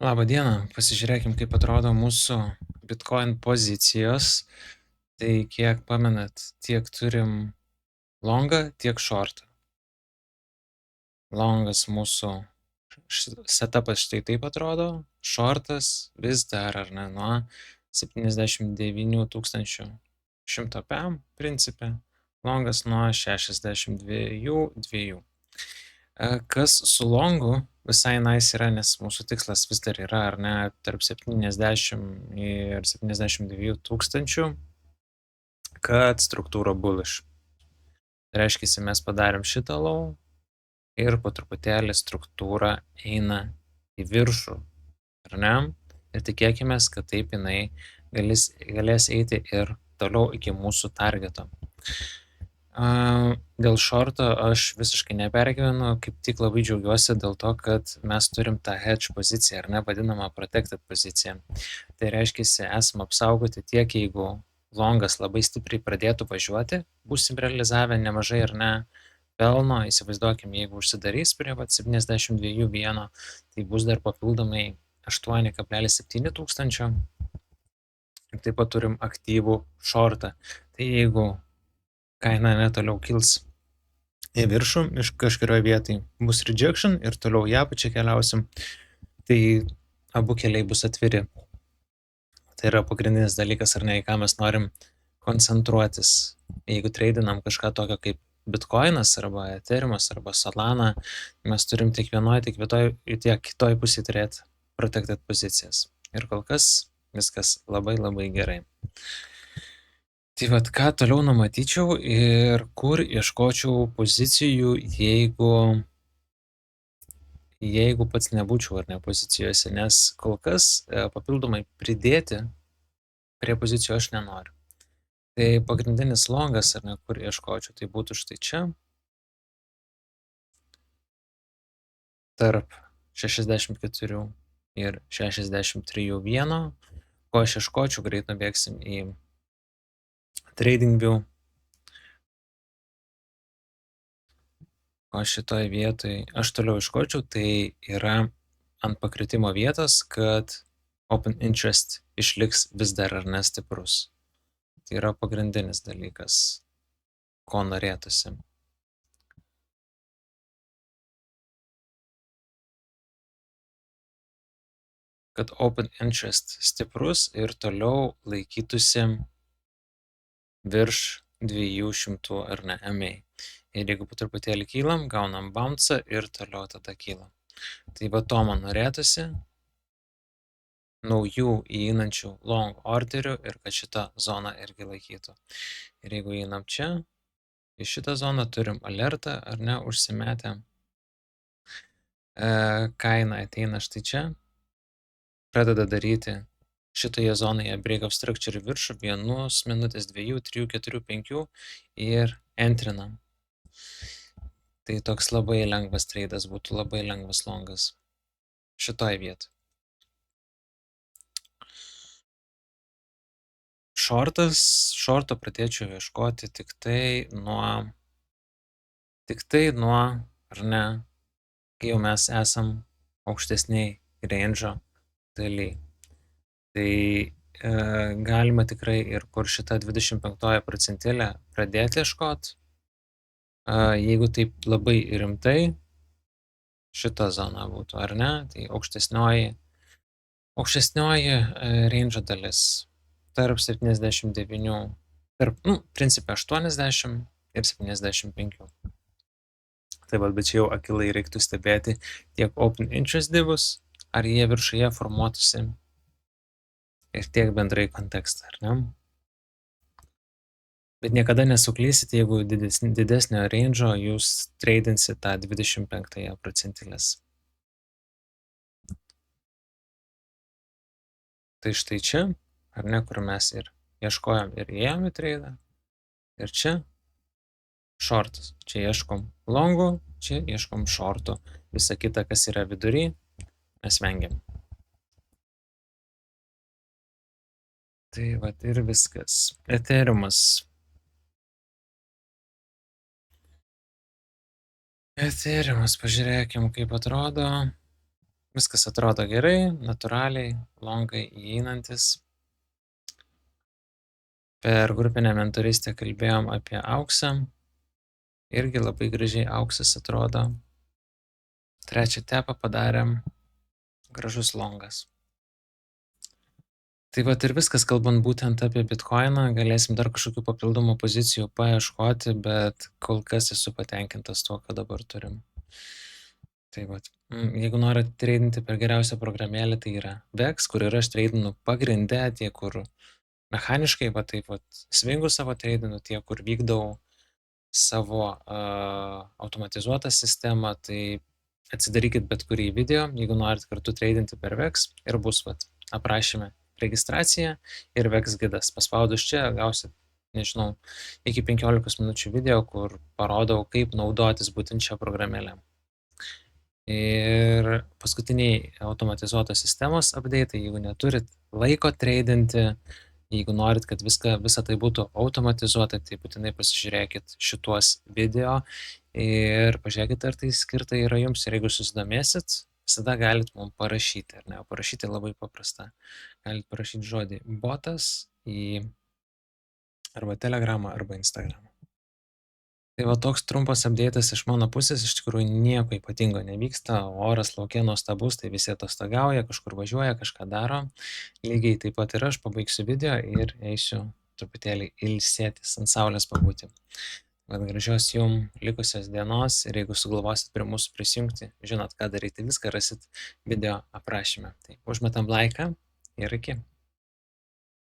Labą dieną, pasižiūrėkim, kaip atrodo mūsų Bitcoin pozicijos. Tai kiek pamenat, tiek turim longą, tiek shortą. Longas mūsų setupas štai taip atrodo, shortas vis dar, ar ne, nuo 79 100 PM principe, longas nuo 62,2. Kas su longu visai nice yra, nes mūsų tikslas vis dar yra, ar ne, tarp 70 ir 72 tūkstančių, kad struktūra bullish. Tai reiškia, mes padarėm šitą low ir po truputėlį struktūra eina į viršų, ar ne? Ir tikėkime, kad taip jinai galės eiti ir toliau iki mūsų targeto. Dėl shorto aš visiškai nepergyvenu, kaip tik labai džiaugiuosi dėl to, kad mes turim tą hedge poziciją, ar ne, vadinamą protected poziciją. Tai reiškia, esame apsaugoti tiek, jeigu longas labai stipriai pradėtų važiuoti, būsim realizavę nemažai ar ne pelno, įsivaizduokim, jeigu užsidarys prie 72,1, tai bus dar papildomai 8,7 tūkstančio. Ir taip pat turim aktyvų shortą. Tai jeigu kaina netoliau kils į viršų, iš kažkurioje vietoje bus rejection ir toliau ją pačią keliausim, tai abu keliai bus atviri. Tai yra pagrindinis dalykas, ar ne, į ką mes norim koncentruotis. Jeigu treidinam kažką tokio kaip Bitcoinas arba Ethereumas arba Solana, mes turim tiek vienoje, tiek kitoj pusėje turėti protected pozicijas. Ir kol kas viskas labai labai gerai. Tai vat, ką toliau numatyčiau ir kur ieškočiau pozicijų, jeigu pats nebūčiau ar ne pozicijose, nes kol kas papildomai pridėti prie pozicijų aš nenoriu. Tai pagrindinis longas, ar ne, kur ieškočiau, tai būtų štai čia, tarp 64 ir 63,1, ko aš ieškočiau, greit nubėgsim į TradingView. O šitoj vietoj aš toliau iškočiau, tai yra ant pakritimo vietos, kad open interest išliks vis dar ar nestiprus. Tai yra pagrindinis dalykas, ko norėtųsi. Kad open interest stiprus ir toliau laikytųsi virš 200 ar ne MA. Ir jeigu po truputėlį kylam, gaunam bounce ir toliau tada kylam. Tai va to man norėtųsi, naujų įeinančių long orderių ir kad šitą zoną irgi laikytų. Ir jeigu einam čia, į šitą zoną turim alertą, ar ne, užsimetę. Kaina ateina štai čia, pradeda daryti šitoje zonoje break of structure viršų 1 minutės, 2, 3, 4, 5 ir entrinam. Tai toks labai lengvas treidas būtų, labai lengvas longas šitoj vietoj. Šorto pradėčiau ieškoti tik tai nuo, ar ne, kai jau mes esam aukštesniai range'o daly. Tai galima tikrai ir kur šitą 25 procentėlę pradėti ieškoti. Jeigu taip labai rimtai, šita zona būtų, ar ne, tai aukštesnioji range'o dalis tarp 79, principė 80 ir 75. Tai va, bet čia jau akilai reiktų stebėti tiek open interest divus, ar jie viršuje formuotųsi ir tiek bendrai kontekstą, ar ne? Bet niekada nesuklysit, jeigu didesnio range'o jūs tradinsit tą 25 procentėlės. Tai štai čia, ar ne, kur mes ir ieškojom ir ėjom į tradą. Ir čia shortas. Čia ieškom longų, čia ieškom shortų. Visa kita, kas yra vidury, mes vengiam. Tai vat ir viskas. Ethereumas. Ethereumas, pažiūrėkim, kaip atrodo. Viskas atrodo gerai, natūraliai, longai įeinantis. Per grupinę mentorystę kalbėjom apie auksą. Irgi labai gražiai auksas atrodo. Trečią tepą padarėm gražus longas. Tai vat ir viskas, kalbant būtent apie bitkoiną, galėsim dar kažkokių papildomų pozicijų paieškoti, bet kol kas esu patenkintas tuo, ką dabar turim. Tai vat, jeigu norit treidinti per geriausią programėlę, tai yra VEX, kur ir aš treidinu pagrinde, tie, kur mechaniškai, va taip vat, svingu savo treidinu, tie, kur vykdau savo automatizuotą sistemą, tai atsidarykit bet kurį video, jeigu norit kartu treidinti per VEX ir bus vat, aprašyme registracija ir VEX gidas. Paspaudus čia gausit, nežinau, iki 15 minučių video, kur parodau, kaip naudotis būtent šią programėlę. Ir paskutiniai automatizuotos sistemos update, jeigu neturit laiko treidinti, jeigu norit, kad visa tai būtų automatizuota, tai būtinai pasižiūrėkit šituos video ir pažiūrėkit, ar tai skirta yra jums. Ir jeigu susidomėsit, visada galit mums parašyti, ar ne? Parašyti labai paprasta. Galit parašyti žodį botas į arba Telegramą, arba Instagramą. Tai va toks trumpas update'as iš mano pusės, iš tikrųjų nieko ypatingo nevyksta, oras laukia nuostabus, tai visi atostogauja, kažkur važiuoja, kažką daro. Lygiai taip pat ir aš pabaigsiu video ir eisiu truputėlį ilsėtis, ant saulės pabūti. Vat gražios jums likusios dienos ir jeigu sugalvosit prie mūsų prisijungti, žinot, ką daryti, viską rasit video aprašyme. Tai užmetam laiką ir iki.